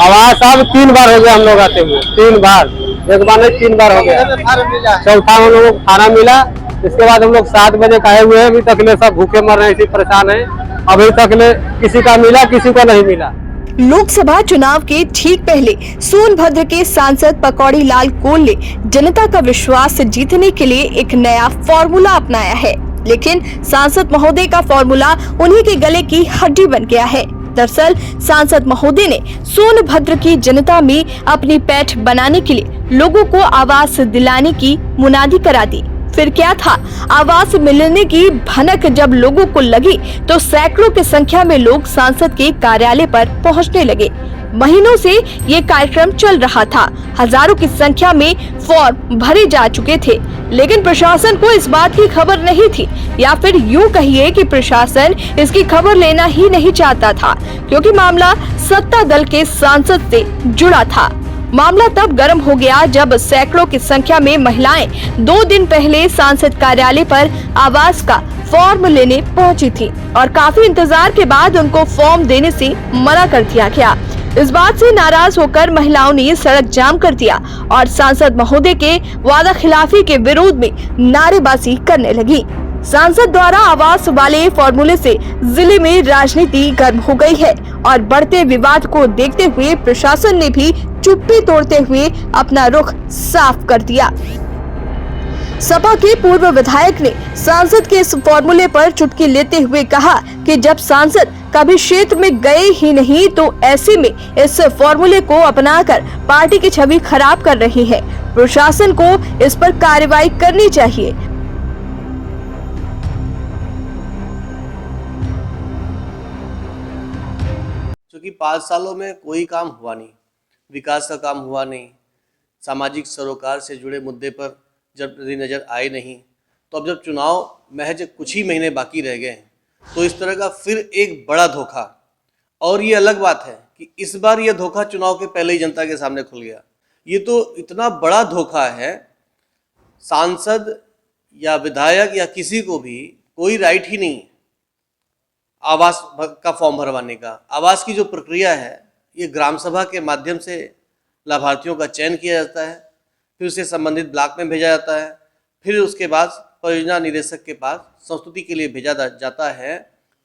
आवास अब 3 बार हो गया हम लोग आते हुए, 3 बार, एक बार नहीं 3 बार हो गया। चौथा हम लोगों को खाना मिला। इसके बाद हम लोग 7 बजे का आए हुए हैं, अभी तक ले सब भूखे मर रहे हैं, इसी परेशान है। अभी तक ले किसी का मिला, किसी को नहीं मिला। लोकसभा चुनाव के ठीक पहले सोनभद्र के सांसद पकौड़ी लाल कोल ने जनता का विश्वास जीतने के लिए एक नया फॉर्मूला अपनाया है, लेकिन सांसद महोदय का फॉर्मूला उन्हीं के गले की हड्डी बन गया है। दरअसल सांसद महोदय ने सोनभद्र की जनता में अपनी पैठ बनाने के लिए लोगों को आवास दिलाने की मुनादी करा दी। फिर क्या था, आवास मिलने की भनक जब लोगों को लगी तो सैकड़ों की संख्या में लोग सांसद के कार्यालय पर पहुंचने लगे। महीनों से ये कार्यक्रम चल रहा था, हजारों की संख्या में फॉर्म भरे जा चुके थे, लेकिन प्रशासन को इस बात की खबर नहीं थी, या फिर यूं कहिए कि प्रशासन इसकी खबर लेना ही नहीं चाहता था, क्योंकि मामला सत्ता दल के सांसद से जुड़ा था। मामला तब गर्म हो गया जब सैकड़ों की संख्या में महिलाएं 2 दिन पहले सांसद कार्यालय पर आवास का फॉर्म लेने पहुंची थी और काफी इंतजार के बाद उनको फॉर्म देने से मना कर दिया गया। इस बात से नाराज होकर महिलाओं ने सड़क जाम कर दिया और सांसद महोदय के वादा खिलाफी के विरोध में नारेबाजी करने लगी। सांसद द्वारा आवास वाले फॉर्मूले से जिले में राजनीति गर्म हो गई है और बढ़ते विवाद को देखते हुए प्रशासन ने भी चुप्पी तोड़ते हुए अपना रुख साफ कर दिया। सपा के पूर्व विधायक ने सांसद के इस फॉर्मूले पर चुटकी लेते हुए कहा कि जब सांसद कभी क्षेत्र में गए ही नहीं तो ऐसे में इस फॉर्मूले को अपनाकर पार्टी की छवि खराब कर रही है। प्रशासन को इस पर कार्रवाई करनी चाहिए। क्योंकि 5 सालों में कोई काम हुआ नहीं, विकास का काम हुआ नहीं, सामाजिक सरोकार से जुड़े मुद्दे पर जब नज़र आए नहीं, तो अब जब चुनाव महज कुछ ही महीने बाकी रह गए हैं तो इस तरह का फिर एक बड़ा धोखा। और ये अलग बात है कि इस बार ये धोखा चुनाव के पहले ही जनता के सामने खुल गया। ये तो इतना बड़ा धोखा है, सांसद या विधायक या किसी को भी कोई राइट ही नहीं आवास का फॉर्म भरवाने का। आवास की जो प्रक्रिया है ये ग्राम सभा के माध्यम से लाभार्थियों का चयन किया जाता है, फिर उसे संबंधित ब्लॉक में भेजा जाता है, फिर उसके बाद परियोजना निदेशक के पास संस्तुति के लिए भेजा जाता है।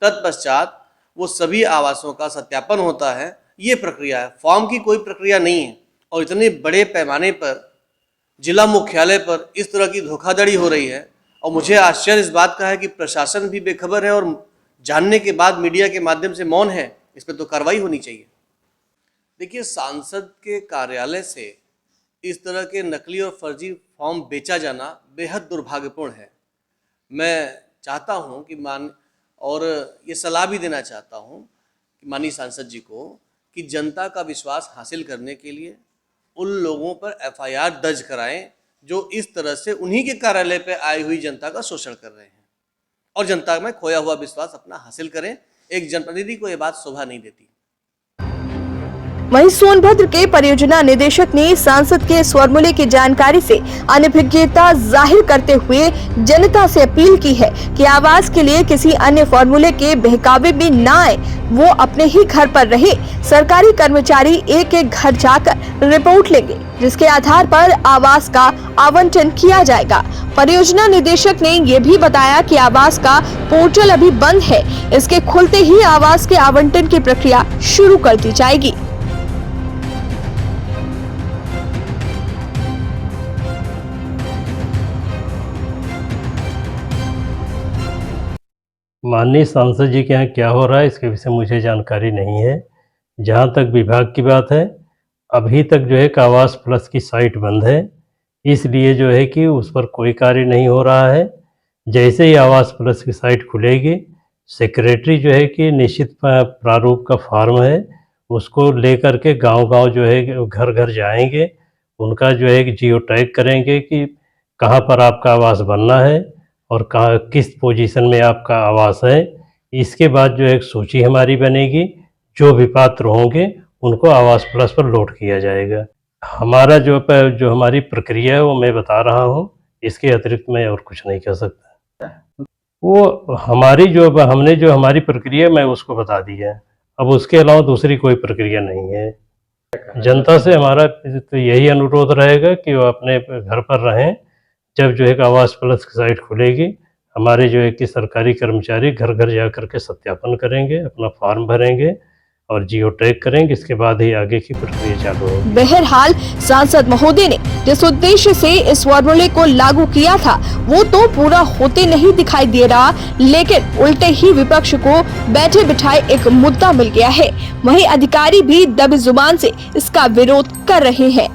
तत्पश्चात वो सभी आवासों का सत्यापन होता है। ये प्रक्रिया है, फॉर्म की कोई प्रक्रिया नहीं है। और इतने बड़े पैमाने पर जिला मुख्यालय पर इस तरह की धोखाधड़ी हो रही है और मुझे आश्चर्य इस बात का है कि प्रशासन भी बेखबर है और जानने के बाद मीडिया के माध्यम से मौन है। इस पर तो कार्रवाई होनी चाहिए। देखिए, सांसद के कार्यालय से इस तरह के नकली और फर्जी फॉर्म बेचा जाना बेहद दुर्भाग्यपूर्ण है। मैं चाहता हूं कि और ये सलाह भी देना चाहता हूं कि माननीय सांसद जी को कि जनता का विश्वास हासिल करने के लिए उन लोगों पर FIR दर्ज कराएं जो इस तरह से उन्हीं के कार्यालय पर आई हुई जनता का शोषण कर रहे हैं, और जनता में खोया हुआ विश्वास अपना हासिल करें। एक जनप्रतिनिधि को यह बात शोभा नहीं देती। वहीं सोनभद्र के परियोजना निदेशक ने सांसद के इस फॉर्मूले की जानकारी से अनभिज्ञता जाहिर करते हुए जनता से अपील की है कि आवास के लिए किसी अन्य फॉर्मूले के बहकावे में न आए, वो अपने ही घर पर रहे। सरकारी कर्मचारी एक एक घर जाकर रिपोर्ट लेंगे, जिसके आधार पर आवास का आवंटन किया जाएगा। परियोजना निदेशक ने ये भी बताया कि आवास का पोर्टल अभी बंद है, इसके खुलते ही आवास के आवंटन की प्रक्रिया शुरू कर दी जाएगी। माननीय सांसद जी के यहाँ क्या हो रहा है इसके विषय मुझे जानकारी नहीं है। जहाँ तक विभाग की बात है, अभी तक जो है आवास प्लस की साइट बंद है, इसलिए जो है कि उस पर कोई कार्य नहीं हो रहा है। जैसे ही आवास प्लस की साइट खुलेगी, सेक्रेटरी जो है कि निश्चित प्रारूप का फॉर्म है उसको लेकर के गांव-गांव जो है घर घर जाएंगे, उनका जो है कि जियो टैग करेंगे कि कहाँ पर आपका आवास बनना है और कहाँ किस पोजीशन में आपका आवास है। इसके बाद जो एक सूची हमारी बनेगी, जो भी पात्र होंगे उनको आवास प्लस पर लोड किया जाएगा। हमारा जो हमारी प्रक्रिया है वो मैं बता रहा हूँ, इसके अतिरिक्त मैं और कुछ नहीं कह सकता। वो हमारी हमने हमारी प्रक्रिया मैं उसको बता दी है, अब उसके अलावा दूसरी कोई प्रक्रिया नहीं है। जनता से हमारा तो यही अनुरोध रहेगा कि वो अपने घर पर रहें। जब जो है कि आवास प्लस की साइट खुलेगी, हमारे जो है कि सरकारी कर्मचारी घर घर जा कर के सत्यापन करेंगे, अपना फॉर्म भरेंगे और जियो टैग करेंगे। इसके बाद ही आगे की प्रक्रिया चालू होगी। बहरहाल सांसद महोदय ने जिस उद्देश्य से इस फॉर्मूले को लागू किया था वो तो पूरा होते नहीं दिखाई दे रहा, लेकिन उल्टे ही विपक्ष को बैठे बिठाए एक मुद्दा मिल गया है। वहीं अधिकारी भी दबी जुबान से इसका विरोध कर रहे हैं।